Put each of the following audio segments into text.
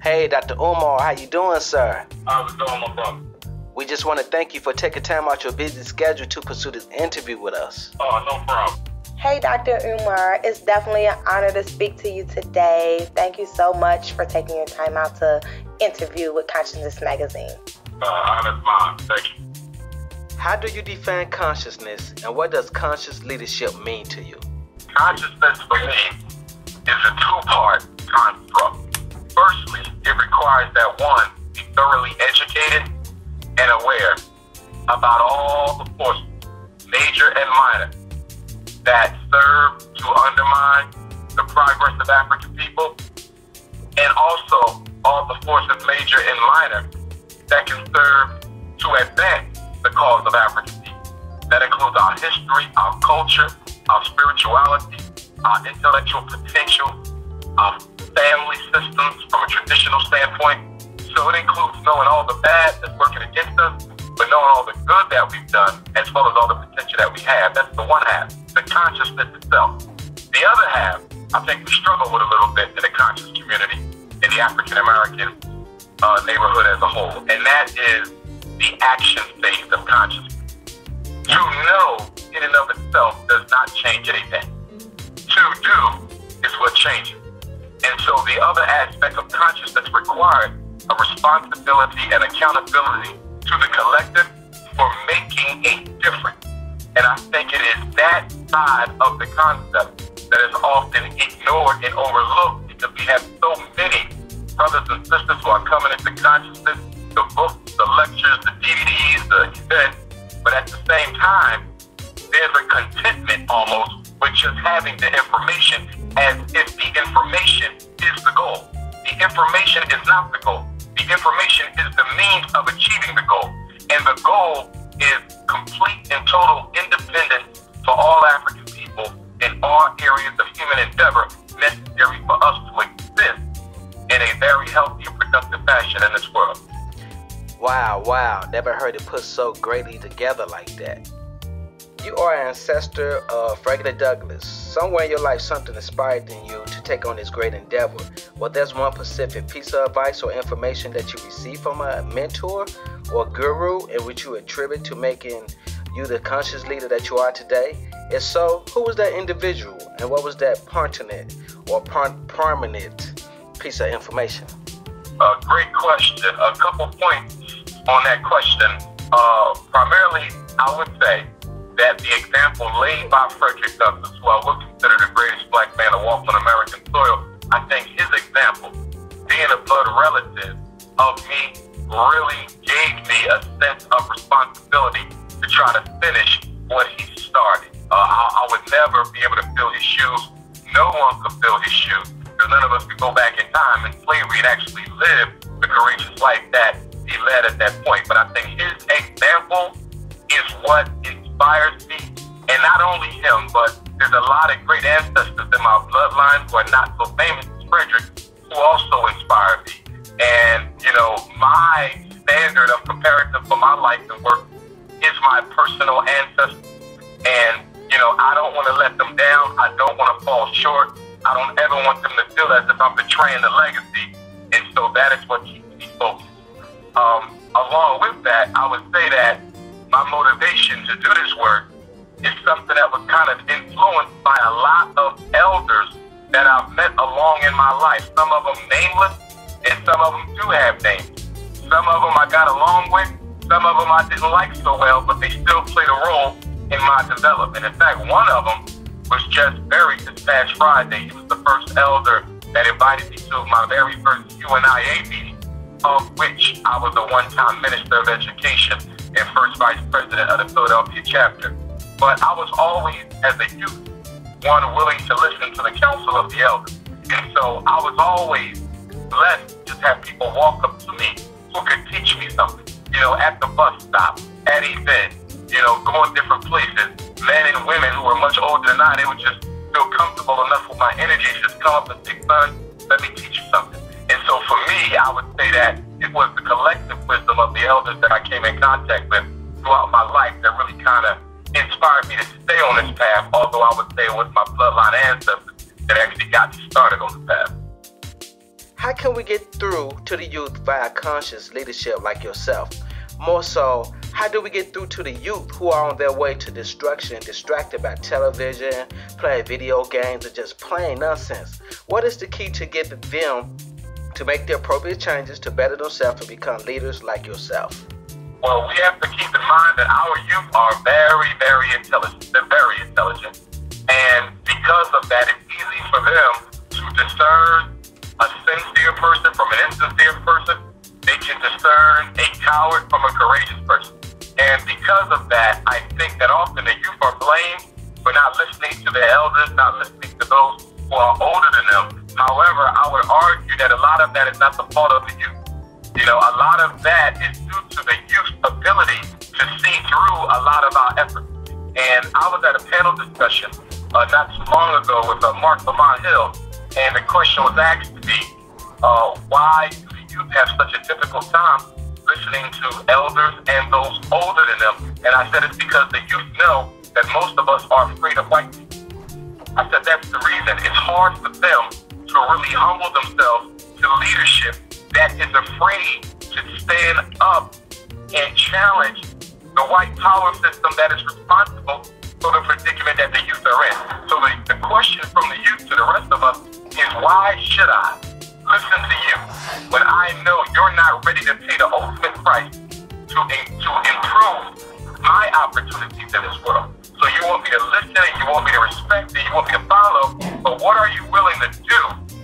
Hey, Dr. Umar, how you doing, sir? How's it going, my brother? We just want to thank you for taking time out your busy schedule to pursue this interview with us. Oh, no problem. Hey, Dr. Umar. It's definitely an honor to speak to you today. Thank you so much for taking your time out to interview with Consciousness Magazine. Honor's mine. Thank you. How do you define consciousness, and what does conscious leadership mean to you? Consciousness for me is a two-part construct. Firstly, it requires that one be thoroughly educated and aware about all the forces, major and minor, that serve to undermine the progress of African people, and also all the forces, major and minor, that can serve to advance the cause of African people. That includes our history, our culture, our spirituality, our intellectual potential, our family systems from a traditional standpoint. So it includes knowing all the bad that's working against us, but knowing all the good that we've done, as well as all the potential that we have. That's the one half, the consciousness itself. The other half, I think we struggle with a little bit in the conscious community, in the African American neighborhood as a whole, and that is the action phase of consciousness. To know in and of itself does not change anything. To do is what changes. And so the other aspect of consciousness requires a responsibility and accountability to the collective for making a difference. And I think it is that side of the concept that is often ignored and overlooked, because we have so many brothers and sisters who are coming into consciousness, the books, the lectures, the DVDs, the events, but at the same time, there's a contentment almost with just having the information, as if the information is the goal. The information is not the goal. The information is the means of achieving the goal. And the goal is complete and total independence for all African people in all areas of human endeavor necessary for us to exist in a very healthy and productive fashion in this world. Wow. Never heard it put so greatly together like that. You are an ancestor of Frederick Douglass. Somewhere in your life, something inspired in you to take on this great endeavor. Well, there's one specific piece of advice or information that you received from a mentor or guru in which you attribute to making you the conscious leader that you are today. If so, who was that individual, and what was that pertinent or permanent piece of information? Great question. A couple points on that question. Primarily, I would say that the example laid by Frederick Douglass, who I would consider the greatest black man to walk on American soil, I think his example, being a blood relative of me, really gave me a sense of responsibility to try to finish what he started. I would never be able to fill his shoes. No one could fill his shoes, because none of us could go back in time in slavery and actually live the courageous life that he led at that point. But I think his example is what inspires me, and not only him, but there's a lot of great ancestors in my bloodline who are not so famous as Frederick, who also inspire me. And, my standard of comparison for my life and work is my personal ancestors. And, I don't want to let them down. I don't want to fall short. I don't ever want them to feel as if I'm betraying the legacy. And so that is what keeps me focused. Along with that, I would say that my motivation to do this work is something that was kind of influenced by a lot of elders that I've met along in my life. Some of them nameless, and some of them do have names. Some of them I got along with, some of them I didn't like so well, but they still played a role in my development. In fact, one of them was just buried this past Friday. He was the first elder that invited me to my very first UNIA meeting, of which I was a one-time Minister of Education and first Vice President of the Philadelphia chapter. But I was always, as a youth, one willing to listen to the counsel of the elders. And so I was always blessed to just have people walk up to me who could teach me something, at the bus stop, at events, going different places. Men and women who were much older than I, they would just feel comfortable enough with my energy to just come up and say, son, let me teach you something. And so for me, I would say that it was the collective wisdom of the elders that I came in contact with throughout my life that really kind of inspired me to stay on this path, although I would say it was my bloodline ancestors that actually got me started on the path. how can we get through to the youth via conscious leadership like yourself? More so, how do we get through to the youth who are on their way to destruction, distracted by television, playing video games, or just plain nonsense? What is the key to get them to make the appropriate changes to better themselves and become leaders like yourself? Well, we have to keep in mind that our youth are very, very intelligent. They're very intelligent. And because of that, it's easy for them to discern a sincere person from an insincere person. They can discern a coward from a courageous person. And because of that, I think that often the youth are blamed for not listening to their elders, not listening to those who are older than them. However, I would argue that a lot of that is not the fault of the youth. You know, a lot of that is due to the youth's ability to see through a lot of our efforts. And I was at a panel discussion not too long ago with Mark Hill, and the question was asked to be, why do the youth have such a difficult time listening to elders and those older than them? And I said it's because the youth know that most of us are afraid of white people. I said that's the reason. It's hard for them to really humble themselves to leadership that is afraid to stand up and challenge the white power system that is responsible for the predicament that the youth are in. So the question from the youth to the rest of us is, why should I listen to you when I know you're not ready to pay the ultimate price to improve my opportunities in this world? So you want me to listen, and you want me to respect, and you want me to follow, but what are you willing to do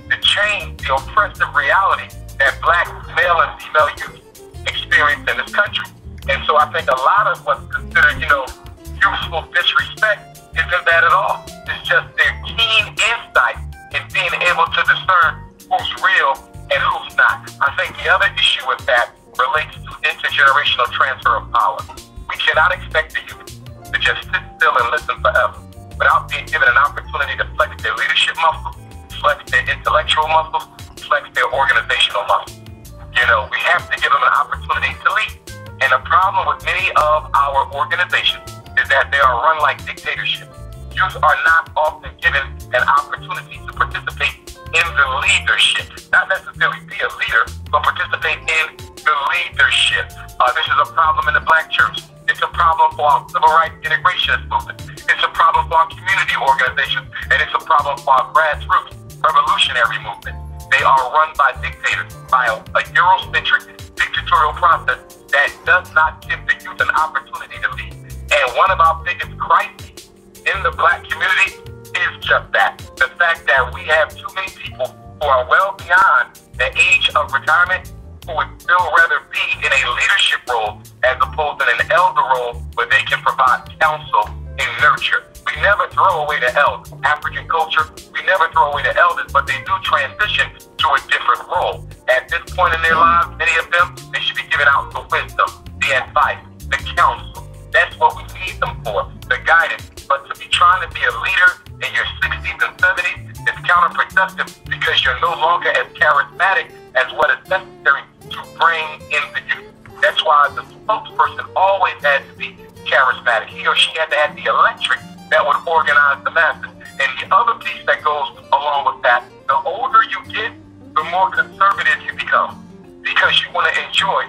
to change the oppressive reality that black male and female youth experience in this country? And so I think a lot of what's considered, youthful disrespect isn't that at all. It's just their keen insight in being able to discern who's real and who's not. I think the other issue with that relates to intergenerational transfer of power. We cannot expect the youth to just sit still and listen forever without being given an opportunity to flex their leadership muscles, flex their intellectual muscles, flex their organizational muscles. We have to give them an opportunity to lead. And the problem with many of our organizations is that they are run like dictatorships. Youth are not often given an opportunity to participate in the leadership. Not necessarily be a leader, but participate in the leadership. This is a problem in the black church. It's a problem for our civil rights integrationist movement. It's a problem for our community organizations, and it's a problem for our grassroots revolutionary movement. They are run by dictators, by a Eurocentric dictatorial process that does not give the youth an opportunity to lead. And one of our biggest crises in the black community is just that. The fact that we have too many people who are well beyond the age of retirement who would still rather be in a leadership role as opposed to an elder role where they can provide counsel and nurture. We never throw away the elders. African culture, we never throw away the elders, but they do transition to a different role. At this point in their lives, many of them, they should be giving out the wisdom, the advice, the counsel. That's what we need them for, the guidance. But to be trying to be a leader in your 60s and 70s is counterproductive because you're no longer as charismatic as what is necessary to bring in the youth. That's why the spokesperson always had to be charismatic. He or she had to have the electric that would organize the masses. And the other piece that goes along with that, the older you get, the more conservative you become because you want to enjoy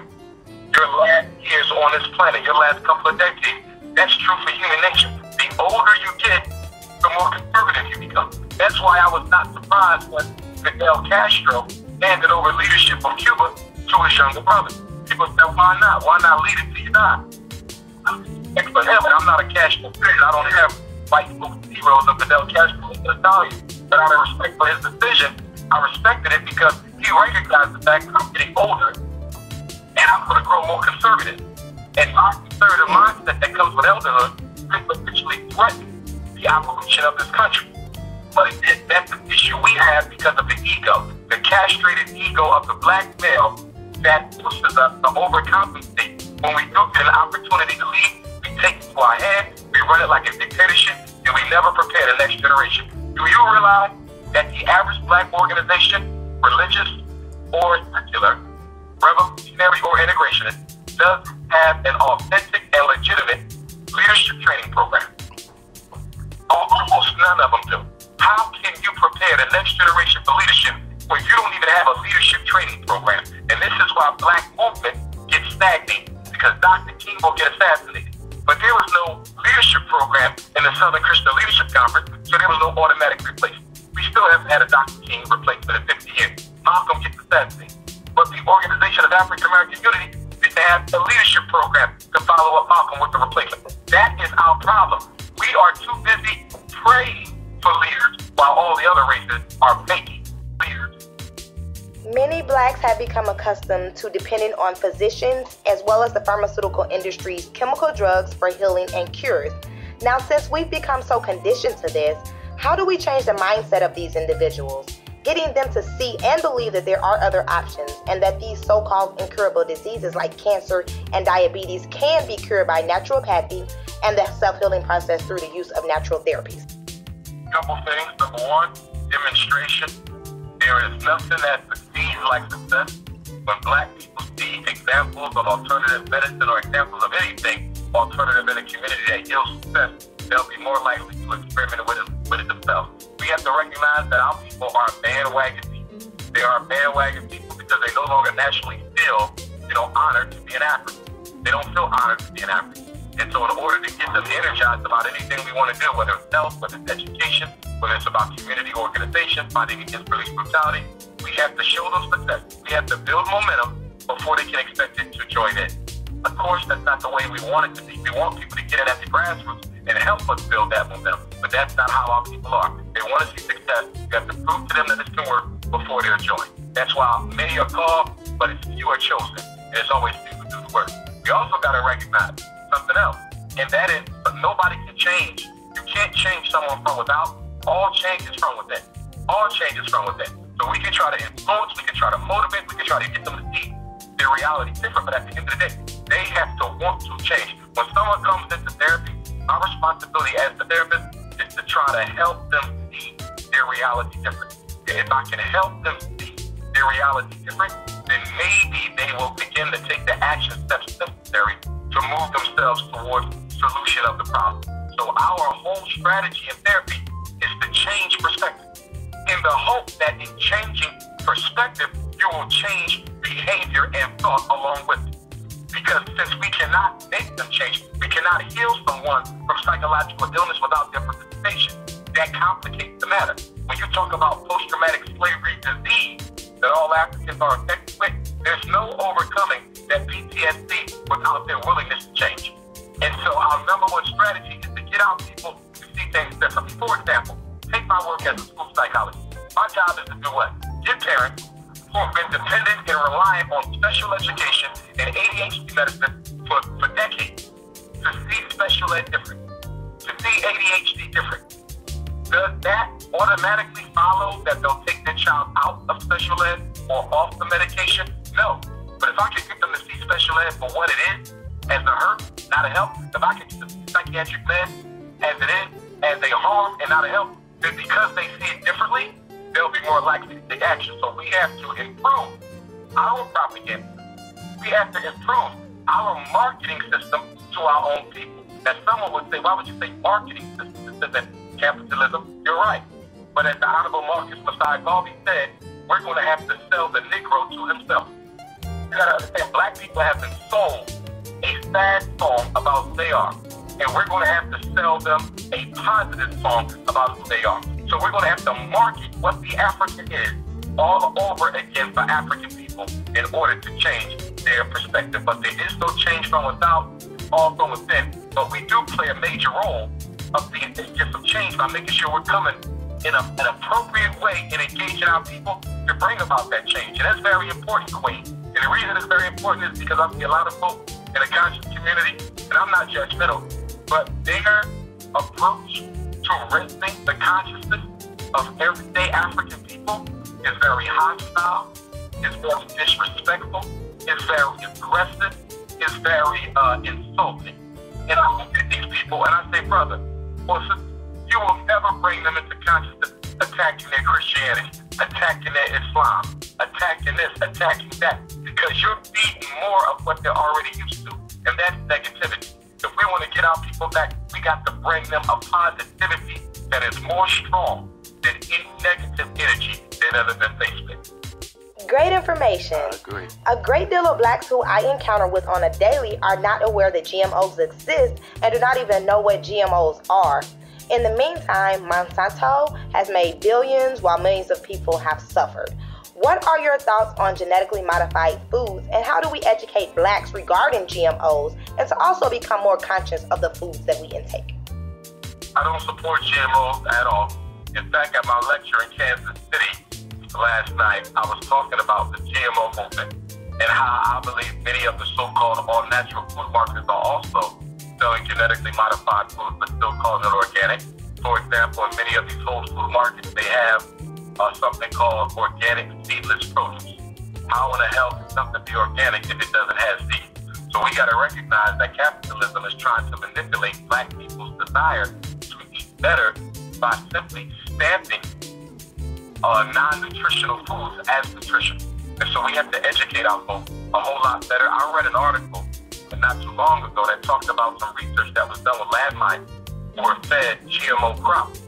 your last years on this planet, your last couple of decades. That's true for human nature. The older you get, the more conservative you become. That's why I was not surprised when Fidel Castro handed over leadership of Cuba to his younger brother. People said, why not? Why not lead it till you die? For him, and I'm not a Castro fan. I don't have white folks heroes of Fidel Castro in Italian. But out of respect for his decision, I respected it because he recognized the fact that I'm getting older and I'm going to grow more conservative. And my conservative mindset that comes with elderhood could potentially threaten the evolution of this country. But that's the issue we have because of the ego, the castrated ego of the black male that pushes us to overcompensate. When we do get an opportunity to lead, we take it to our head, we run it like a dictatorship, and we never prepare the next generation. Do you realize that the average black organization, religious or secular, revolutionary or integrationist, does have an authentic and legitimate leadership training program? Almost none of them do. How can you prepare the next generation for leadership where you don't even have a leadership training program. And this is why black movement gets stagnated, because Dr. King will get assassinated. But there was no leadership program in the Southern Christian Leadership Conference, so there was no automatic replacement. We still haven't had a Dr. King replacement in 50 years. Malcolm gets assassinated. But the Organization of African American Unity didn't have a leadership program to follow up Malcolm with the replacement. That is our problem. We are too busy praying for leaders while all the other races are making leaders. Many blacks have become accustomed to depending on physicians as well as the pharmaceutical industry's chemical drugs for healing and cures. Now, since we've become so conditioned to this, how do we change the mindset of these individuals, getting them to see and believe that there are other options and that these so-called incurable diseases like cancer and diabetes can be cured by naturopathy and the self-healing process through the use of natural therapies? Couple things. Number one, demonstration. There is nothing that succeeds like success. When black people see examples of alternative medicine or examples of anything alternative in a community that yields success, they'll be more likely to experiment with it themselves. We have to recognize that our people are bandwagon people. They are bandwagon people because they no longer naturally feel, honored to be an African. They don't feel honored to be an African. And so in order to get them energized about anything we want to do, whether it's health, whether it's education, whether it's about community organization, fighting against police brutality, we have to show them success. We have to build momentum before they can expect it to join in. Of course, that's not the way we want it to be. We want people to get in at the grassroots and help us build that momentum. But that's not how our people are. They want to see success. You have to prove to them that this can work before they're joined. That's why many are called, but it's few are chosen. And it's always few who do the work. We also got to recognize something else, and that is nobody can change. You can't change someone from without. All change is from within. All change is from within. So we can try to influence, we can try to motivate, we can try to get them to see their reality different, but at the end of the day, they have to want to change. When someone comes into therapy, our responsibility as the therapist is to try to help them see their reality different. And if I can help them see their reality different, then maybe they will begin to take the action steps necessary to move themselves towards solution of the problem. So our whole strategy in therapy is to change perspective, in the hope that in changing perspective, you will change behavior and thought along with it. Because since we cannot make them change, we cannot heal someone from psychological illness without their participation. That complicates the matter. When you talk about post-traumatic slavery disease that all Africans are affected with, there's no overcoming that PTSD without their willingness to change. And so our number one strategy is to get our people to see things differently. For example, take my work as a school psychologist. My job is to do what? Get parents who have been dependent and reliant on special education and ADHD medicine for decades to see special ed different, to see ADHD different. Does that automatically follow that they'll take their child out of special ed or off the medication? No. But if I can get them to see special ed for what it is, as a hurt, not a help, if I can get them to see psychiatric meds as it is, as a harm and not a help, then because they see it differently, they'll be more likely to take action. So we have to improve our propaganda. We have to improve our marketing system to our own people. Now, someone would say, why would you say marketing system? This isn't capitalism. You're right. But as the Honorable Marcus Messiah Garvey said, we're going to have to sell the Negro to himself. You got to understand, black people have been sold a sad song about who they are. And we're going to have to sell them a positive song about who they are. So we're going to have to market what the African is all over again for African people in order to change their perspective. But there is no change from without, all from within. But we do play a major role of the agents of change by making sure we're coming in an appropriate way in engaging our people to bring about that change. And that's very important, Queen. And the reason it's very important is because I see a lot of folks in the conscious community, and I'm not judgmental, but their approach to raising the consciousness of everyday African people is very hostile, is very disrespectful, is very aggressive, is very insulting. And I look at these people and I say, brother, or sister, you will never bring them into consciousness attacking their Christianity, attacking their Islam, attacking this, attacking that, because you're feeding more of what they're already used to, and that's negativity. If we want to get our people back, we got to bring them a positivity that is more strong than any negative energy than other than Facebook. Great information. I agree. A great deal of blacks who I encounter with on a daily are not aware that GMOs exist and do not even know what GMOs are. In the meantime, Monsanto has made billions while millions of people have suffered. What are your thoughts on genetically modified foods, and how do we educate blacks regarding GMOs and to also become more conscious of the foods that we intake? I don't support GMOs at all. In fact, at my lecture in Kansas City last night, I was talking about the GMO movement and how I believe many of the so-called all-natural food markets are also selling genetically modified foods but still calling it organic. For example, in many of these whole food markets, they have something called organic seedless produce. How in the hell can something be organic if it doesn't have seeds? So we got to recognize that capitalism is trying to manipulate black people's desire to eat better by simply stamping non-nutritional foods as nutrition. And so we have to educate our folks a whole lot better. I read an article not too long ago that talked about some research that was done with lab mice who were fed GMO crops.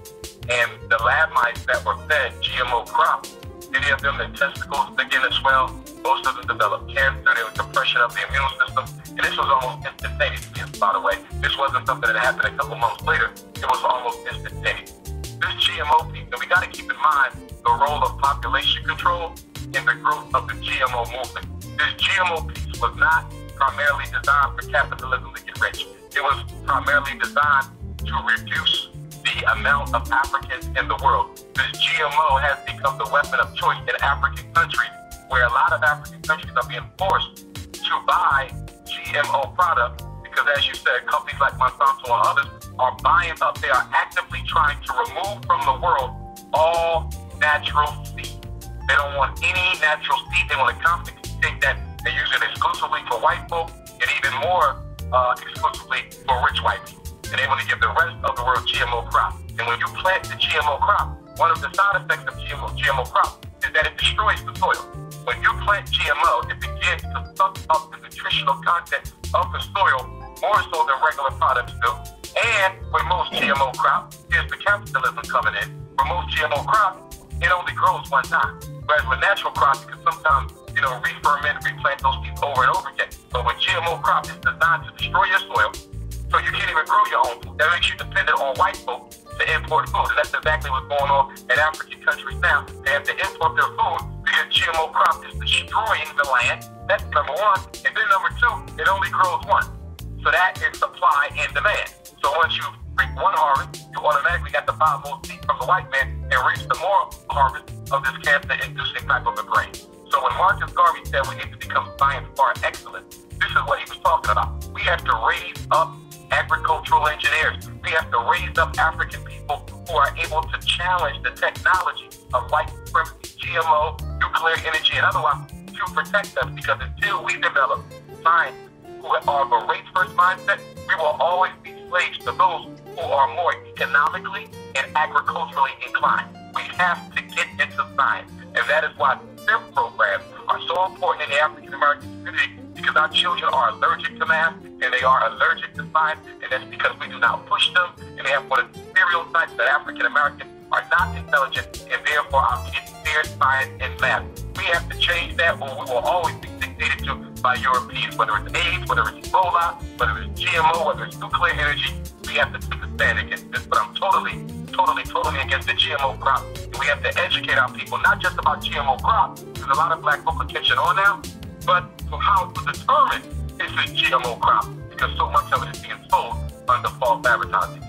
And the lab mice that were fed GMO crops, many of them, their testicles begin to swell, most of them developed cancer, there was depression of the immune system, and this was almost instantaneous, by the way. This wasn't something that happened a couple months later, it was almost instantaneous. This GMO piece, and we got to keep in mind the role of population control in the growth of the GMO movement. This GMO piece was not primarily designed for capitalism to get rich. It was primarily designed to reduce the amount of Africans in the world. This GMO has become the weapon of choice in African countries, where a lot of African countries are being forced to buy GMO products because, as you said, companies like Monsanto and others are buying up. They are actively trying to remove from the world all natural seed. They don't want any natural seed. They want to constantly take that and use it exclusively for white folk and even more exclusively for rich white people. And they want to give the rest of the world GMO crops. And when you plant the GMO crop, one of the side effects of GMO crop is that it destroys the soil. When you plant GMO, it begins to suck up the nutritional content of the soil more so than regular products do. And with most GMO crops, here's the capitalism coming in. For most GMO crops, it only grows one time. Whereas with natural crops, you can sometimes, re-ferment, replant those seeds over and over again. But with GMO crops, it's designed to destroy your soil, so you can't even grow your own food. That makes you dependent on white folks to import food. And that's exactly what's going on in African countries now. They have to import their food because GMO crop is destroying the land. That's number one. And then number two, it only grows one. So that is supply and demand. So once you reap one harvest, you automatically got to buy more seed from the white man and reach the more harvest of this cancer-inducing type of a grain. So when Marcus Garvey said we need to become science par excellence, this is what he was talking about. We have to raise up agricultural engineers. We have to raise up African people who are able to challenge the technology of white supremacy, GMO, nuclear energy, and otherwise to protect us. Because until we develop science who are of a race-first mindset, we will always be slaves to those who are more economically and agriculturally inclined. We have to get into science, and that is why STEM programs are so important in the African American community, because our children are allergic to math and they are allergic to science, and that's because we do not push them, and they have one of the stereotypes that African Americans are not intelligent, and therefore our kids fear science and math. We have to change that, or we will always be dictated to by Europeans, whether it's AIDS, whether it's Ebola, whether it's GMO, whether it's nuclear energy. We have to take a stand against this, but I'm totally against the GMO crop. And we have to educate our people, not just about GMO crops, because a lot of black folk are catching on now, but for how to determine if it's GMO crop, because so much of it is being sold under false advertising.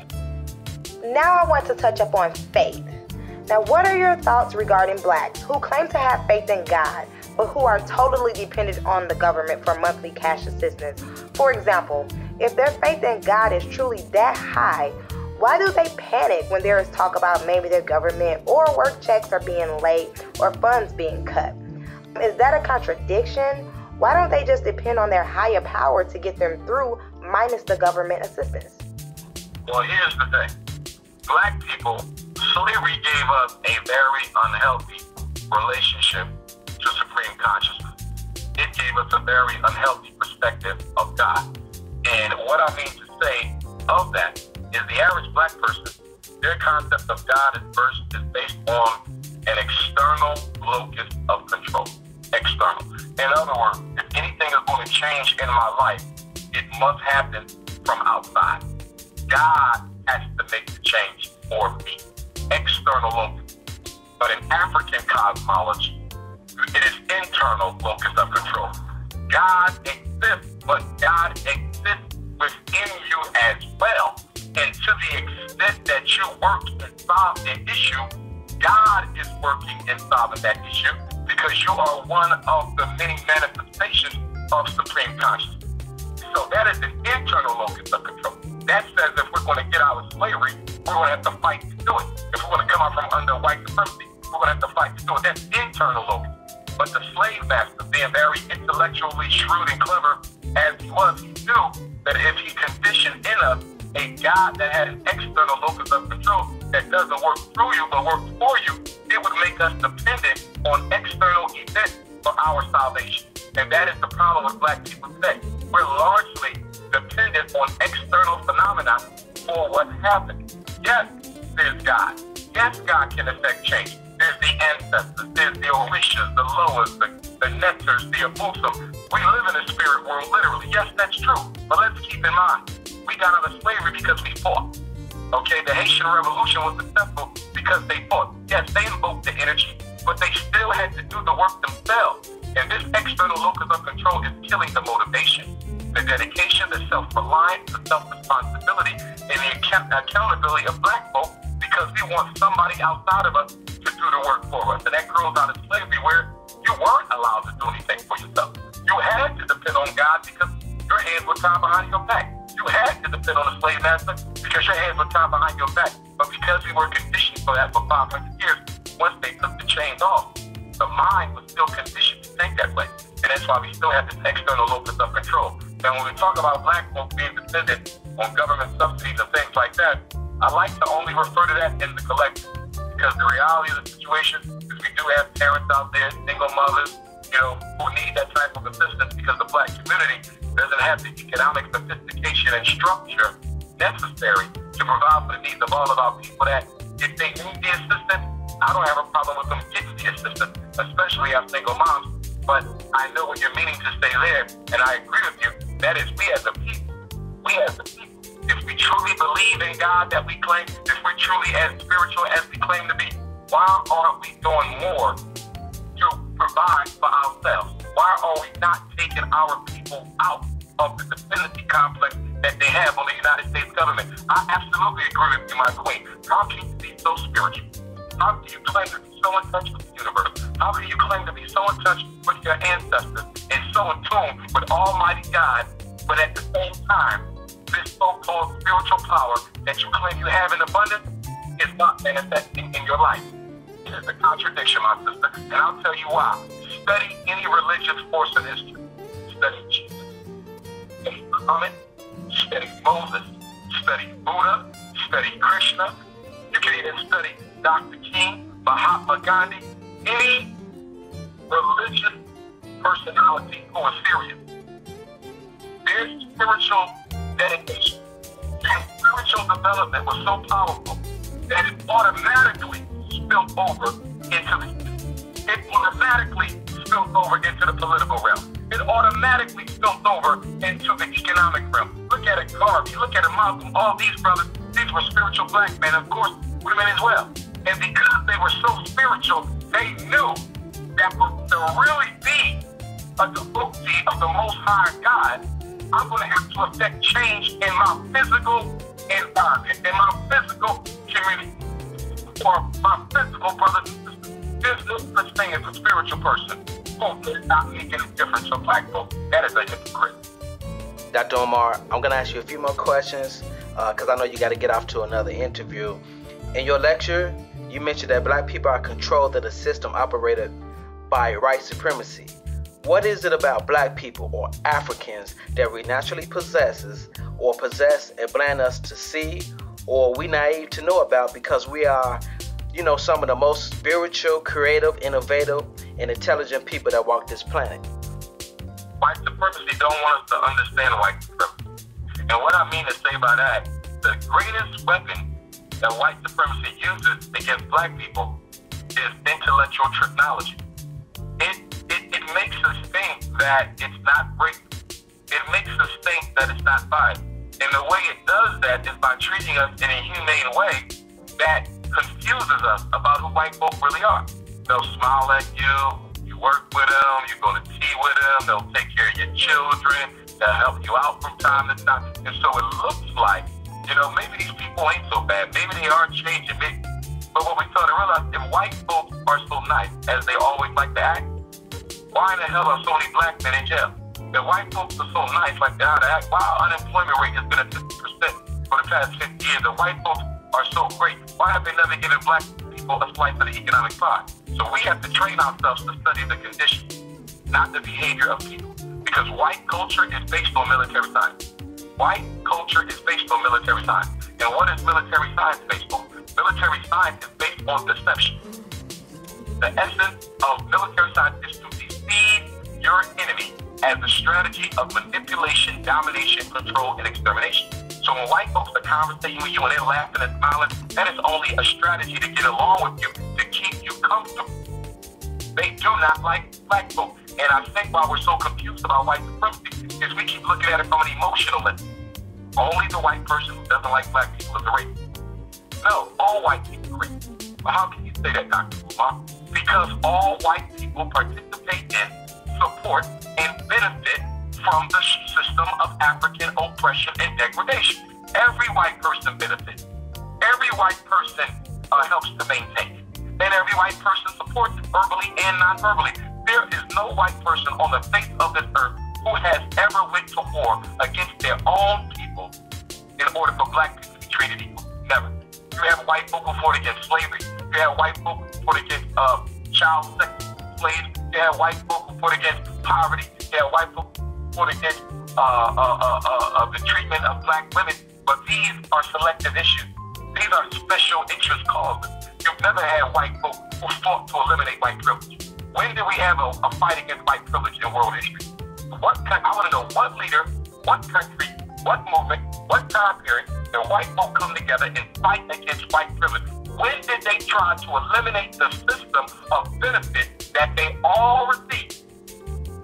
Now I want to touch upon faith. Now, what are your thoughts regarding blacks who claim to have faith in God, but who are totally dependent on the government for monthly cash assistance? For example, if their faith in God is truly that high, why do they panic when there is talk about maybe their government or work checks are being late or funds being cut? Is that a contradiction? Why don't they just depend on their higher power to get them through minus the government assistance? Well, here's the thing. Black people, slavery gave us a very unhealthy relationship to supreme consciousness. It gave us a very unhealthy perspective of God. And what I mean to say of that is the average black person, their concept of God is based on an external locus of control. External. In other words, if anything is going to change in my life, it must happen from outside. God has to make the change for me. External locus. But in African cosmology, it is internal locus of control. God exists, but God exists within you as well. And to the extent that you work and solve an issue, God is working and solving that issue because you are one of the many manifestations of supreme consciousness. So that is an internal locus of control. That says if we're going to get out of slavery, we're going to have to fight to do it. If we're going to come out from under white supremacy, we're going to have to fight to do it. That's internal locus. But the slave master, being very intellectually shrewd and clever as he was, he knew that if he conditioned in us a God that had an external locus of control that doesn't work through you but works for you, it would make us dependent on external events for our salvation. And that is the problem with black people today. We're largely dependent on external phenomena for what happens. Yes, there's God. Yes, God can affect change. There's the ancestors, there's the Orishas, the Loas, the Netters, the Abusum. We live in a spirit world, literally. Yes, that's true. But let's keep in mind, we got out of slavery because we fought. Okay, the Haitian Revolution was successful because they fought. Yes, they invoked the energy, but they still had to do the work themselves. And this external locus of control is killing the motivation, the dedication, the self-reliance, the self-responsibility, and the accountability of black folk because we want somebody outside of us to do the work for us. And that grows out of slavery where you weren't allowed to do anything for yourself. You had to depend on God because your hands were tied behind your back. You had to depend on the slave master because your hands were tied behind your back. But because we were conditioned for that for 500 years, once they took the chains off, the mind was still conditioned to think that way. And that's why we still have this external locus of control. And when we talk about black folks being dependent on government subsidies and things like that, I like to only refer to that in the collective. Because the reality of the situation is we do have parents out there, single mothers, who need that type of assistance because the black community doesn't have the economic sophistication and structure necessary to provide for the needs of all of our people that if they need the assistance, I don't have a problem with them getting the assistance, especially our single moms. But I know what you're meaning to say there, and I agree with you. That is, we as a people, if we truly believe in God that we claim, if we're truly as spiritual as we claim to be, why aren't we doing more to provide for ourselves? Why are we not taking our people out of the dependency complex that they have on the United States government? I absolutely agree with you, my queen. How can you be so spiritual? How can you claim to be so in touch with the universe? How can you claim to be so in touch with your ancestors and so in tune with Almighty God, but at the same time, this so-called spiritual power that you claim you have in abundance is not manifesting in your life? It is a contradiction, my sister, and I'll tell you why. Study any religious force in history. Study Jesus. Study Muhammad. Study Moses. Study Buddha. Study Krishna. You can even study Dr. King, Mahatma Gandhi, any religious personality who is serious. Their spiritual dedication and spiritual development was so powerful that it automatically spilled over into the political realm. It automatically spilled over into the economic realm. Look at it, Garvey, look at it, Malcolm, all these brothers, these were spiritual black men, of course, women as well. And because they were so spiritual, they knew that to really be a devotee of the Most High God, I'm going to have to affect change in my physical environment, in my physical community, or my physical brothers and sisters. There's no such thing as a spiritual person who is not making a difference for black folks. That is a hypocrite. Dr. Umar, I'm going to ask you a few more questions because I know you got to get off to another interview. In your lecture, you mentioned that black people are controlled of the system operated by white supremacy. What is it about black people or Africans that we naturally possess and blind us to see, or we naive to know about because we are, some of the most spiritual, creative, innovative, and intelligent people that walk this planet? White supremacy don't want us to understand white supremacy. And what I mean to say by that, the greatest weapon that white supremacy uses against black people is intellectual technology. It makes us think that it's not great. It makes us think that it's not fine. And the way it does that is by treating us in a humane way that confuses us about who white folk really are. They'll smile at you, you work with them, you go to tea with them, they'll take care of your children, they'll help you out from time to time. And so it looks like, maybe these people ain't so bad. Maybe they are changing. But what we start to realize, if white folks are so nice, as they always like to act, why in the hell are so many black men in jail? If white folks are so nice, like they ought to act, why our unemployment rate has been at 50% for the past 50 years? If white folks are so great, why have they never given black people a slice of the economic pie? So we have to train ourselves to study the conditions, not the behavior of people. Because white culture is based on military science. White culture is based on military science. And what is military science based on? Military science is based on deception. The essence of military science is to deceive your enemy as a strategy of manipulation, domination, control, and extermination. So when white folks are conversating with you and they're laughing and smiling, that is only a strategy to get along with you, to keep you comfortable. They do not like black folks. And I think why we're so confused about white supremacy is we keep looking at it from an emotional lens. Only the white person who doesn't like black people is a racist. No, all white people are racist. Well, how can you say that, Dr. Umar? Because all white people participate in, support, and benefit from the system of African oppression and degradation. Every white person benefits. Every white person helps to maintain it. And every white person supports it verbally and non-verbally. There is no white person on the face of this earth who has ever went to war against their own people in order for black people to be treated equal. Never. You have white folk who fought against slavery. You have white folk who fought against child sex slaves. You have white folk who fought against poverty. You have white folk who fought against the treatment of black women. But these are selective issues. These are special interest causes. You've never had white folk who fought to eliminate white privilege. When did we have a fight against white privilege in world history? I want to know what leader, what country, what movement, what time period did white folk come together and fight against white privilege? When did they try to eliminate the system of benefit that they all receive,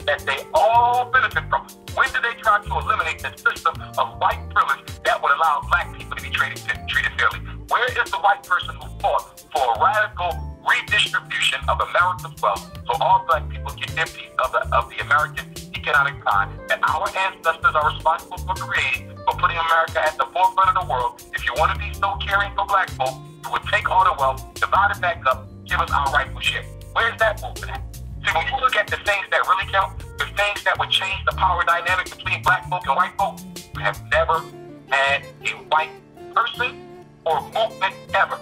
that they all benefit from? When did they try to eliminate the system of white privilege that would allow black people to be treated fairly? Where is the white person who fought for a radical redistribution of America's wealth so all black people get their piece of the American economic pie that our ancestors are responsible for creating, for putting America at the forefront of the world? If you want to be so caring for black folk, you would take all the wealth, divide it back up, give us our rightful share. Where's that movement at? See, when you look at the things that really count, the things that would change the power dynamic between black folk and white folk, we have never had a white person or movement ever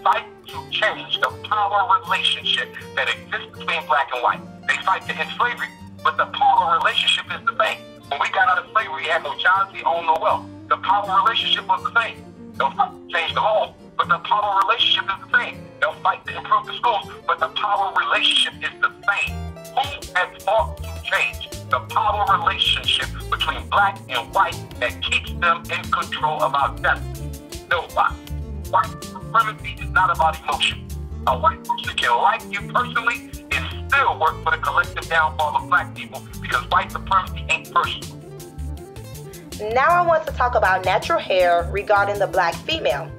fight to change the power relationship that exists between black and white. They fight to end slavery, but the power relationship is the same. When we got out of slavery, we had no jobs, we owned no wealth. The power relationship was the same. They'll fight to change the law, but the power relationship is the same. They'll fight to improve the schools, but the power relationship is the same. Who has fought to change the power relationship between black and white that keeps them in control of our destiny? Nobody. White supremacy is not about emotion. A white person can like you personally and still work for the collective downfall of black people because white supremacy ain't personal. Now I want to talk about natural hair regarding the black female.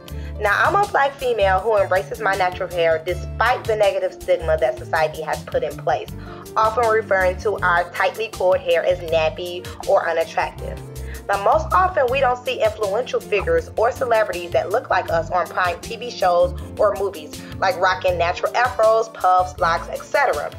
Now, I'm a black female who embraces my natural hair despite the negative stigma that society has put in place, often referring to our tightly coiled hair as nappy or unattractive. Now, most often we don't see influential figures or celebrities that look like us on prime TV shows or movies, like rocking natural afros, puffs, locks, etc.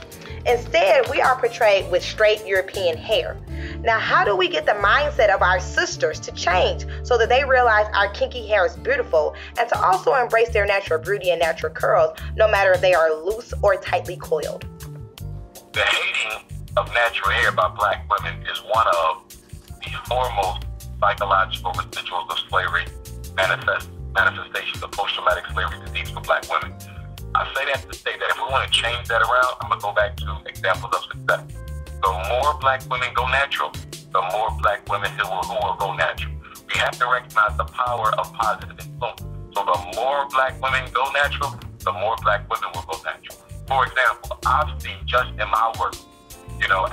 Instead, we are portrayed with straight European hair. Now, how do we get the mindset of our sisters to change so that they realize our kinky hair is beautiful and to also embrace their natural beauty and natural curls, no matter if they are loose or tightly coiled? The hating of natural hair by black women is one of the foremost psychological residuals of slavery manifestations of post-traumatic slavery disease for black women. I say that to say that if we want to change that around, I'm going to go back to examples of success. The more black women go natural, the more black women who will go natural. We have to recognize the power of positive influence. So the more black women go natural, the more black women will go natural. For example, I've seen just in my work,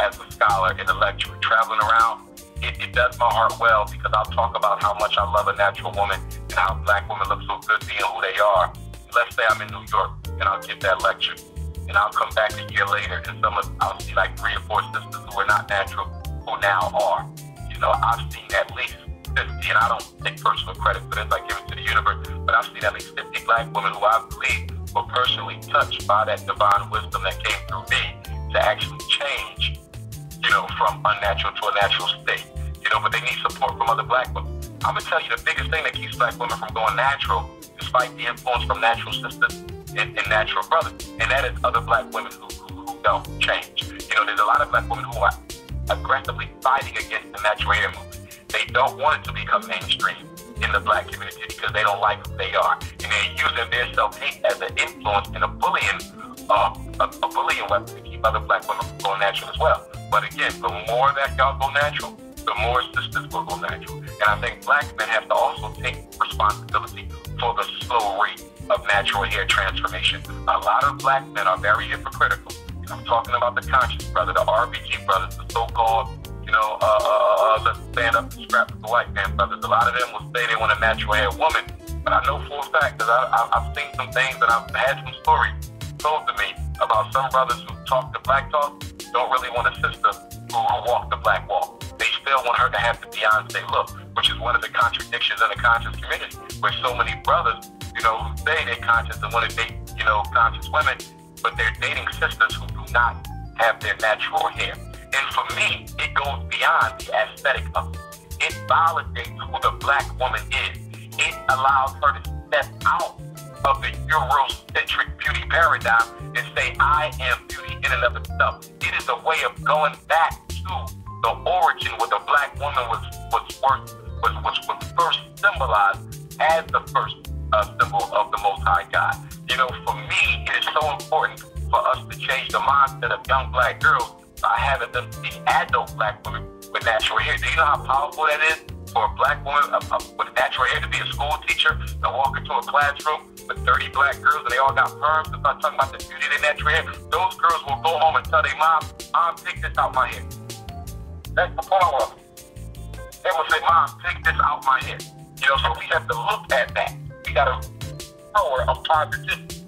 as a scholar and a lecturer, traveling around, it does my heart well, because I'll talk about how much I love a natural woman and how black women look so good being who they are. Let's say I'm in New York and I'll give that lecture, and I'll come back a year later and I'll see like 3 or 4 sisters who are not natural who now are. I've seen at least 50, and I don't take personal credit for this, I give it to the universe, but I've seen at least 50 black women who I believe were personally touched by that divine wisdom that came through me to actually change, from unnatural to a natural state. But they need support from other black women. I'm going to tell you the biggest thing that keeps black women from going natural, despite the influence from natural sisters and natural brothers, and that is other black women who don't change. There's a lot of black women who are aggressively fighting against the natural hair movement. They don't want it to become mainstream in the black community because they don't like who they are. And they're using their self-hate as an influence and a bullying weapon to keep other black women from going natural as well. But again, the more that y'all go natural, the more sisters will go natural. And I think black men have to also take responsibility for the slow rate of natural hair transformation. A lot of black men are very hypocritical. I'm talking about the conscious brother, the RBG brothers, the so-called, the stand-up and scrap with the white man brothers. A lot of them will say they want a natural hair woman, but I know for a fact, because I've seen some things and I've had some stories told to me about some brothers who talk the black talk, don't really want a sister who walk the black walk. They still want her to have the Beyonce look, which is one of the contradictions in the conscious community, where so many brothers, who say they're conscious and want to date, conscious women, but they're dating sisters who do not have their natural hair. And for me, it goes beyond the aesthetic of it. It validates who the black woman is. It allows her to step out of the Eurocentric beauty paradigm and say, I am beauty in and of itself. It is a way of going back to the origin where the black woman was first symbolized as the first symbol of the Most High God. For me, it is so important for us to change the mindset of young black girls by having them be adult black women with natural hair. Do you know how powerful that is for a black woman with natural hair to be a school teacher and walk into a classroom with 30 black girls and they all got perms and start talking about the beauty of their natural hair? Those girls will go home and tell their mom, take this out my hair. That's the point. They will say, Mom, take this out my hair. So we have to look at that. We got a power of positivity,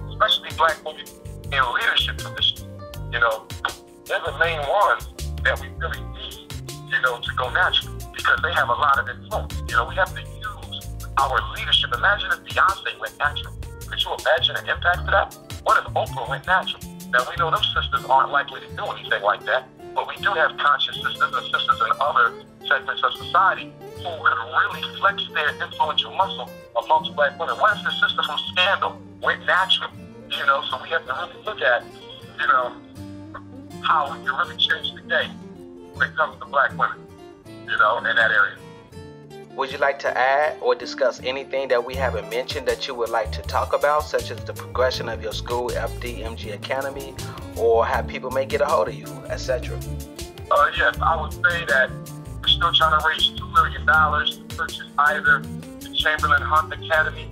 especially black women in leadership positions. They're the main ones that we really need, to go natural, because they have a lot of influence. We have to use our leadership. Imagine if Beyonce went natural. Could you imagine the impact of that? What if Oprah went natural? Now, we know them sisters aren't likely to do anything like that, but we do have conscious sisters and sisters in other segments of society who could really flex their influential muscle amongst black women. What if the sister from Scandal went natural? So we have to really look at, how we can really change the game when it comes to black women, in that area. Would you like to add or discuss anything that we haven't mentioned that you would like to talk about, such as the progression of your school, FDMG Academy, or how people may get a hold of you, etc.? Yes, I would say that we're still trying to raise $2 million to purchase either the Chamberlain Hunt Academy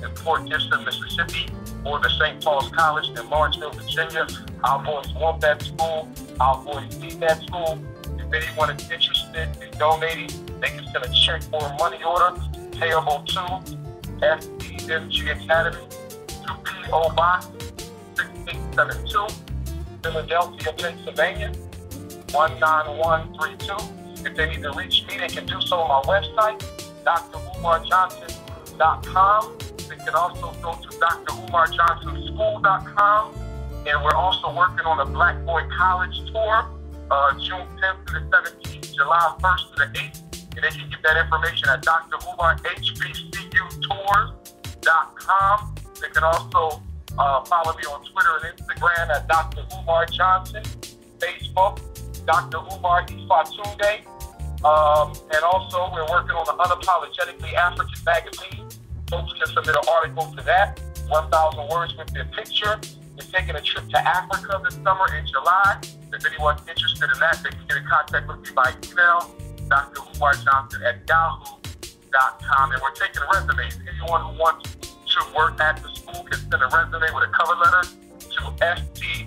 in Port Gibson, Mississippi, or the St. Paul's College in Lawrenceville, Virginia. Our boys want that school. Our boys need that school. If anyone is interested in donating, they can send a check or a money order payable to FDMG Academy to P.O. Box 6872, Philadelphia, Pennsylvania 19132. If they need to reach me, they can do so on my website, drumarjohnson.com. They can also go to drumarjohnsonschool.com. And we're also working on a Black Boy College tour, June 10th through the 17th, July 1st to the 8th. And they can get that information at drumarhbcutours.com. They can also follow me on Twitter and Instagram at Dr. Umar Johnson, Facebook, Dr. Umar Ifatunde. And also, we're working on the Unapologetically African magazine. Folks can submit an article to that, 1,000 words with their picture. We're taking a trip to Africa this summer in July. If anyone's interested in that, they can get in contact with me by email, drumarjohnson@yahoo.com. And we're taking resumes. Anyone who wants to work at the who can send a resume with a cover letter to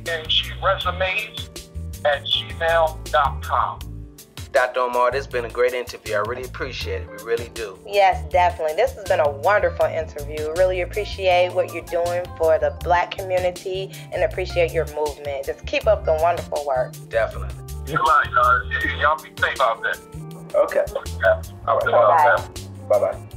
stngresumes@gmail.com. Dr. Umar, this has been a great interview. I really appreciate it. We really do. Yes, definitely. This has been a wonderful interview. Really appreciate what you're doing for the Black community and appreciate your movement. Just keep up the wonderful work. Definitely. Y'all be safe out there. Okay. Yeah. All right. Bye-bye. Bye-bye.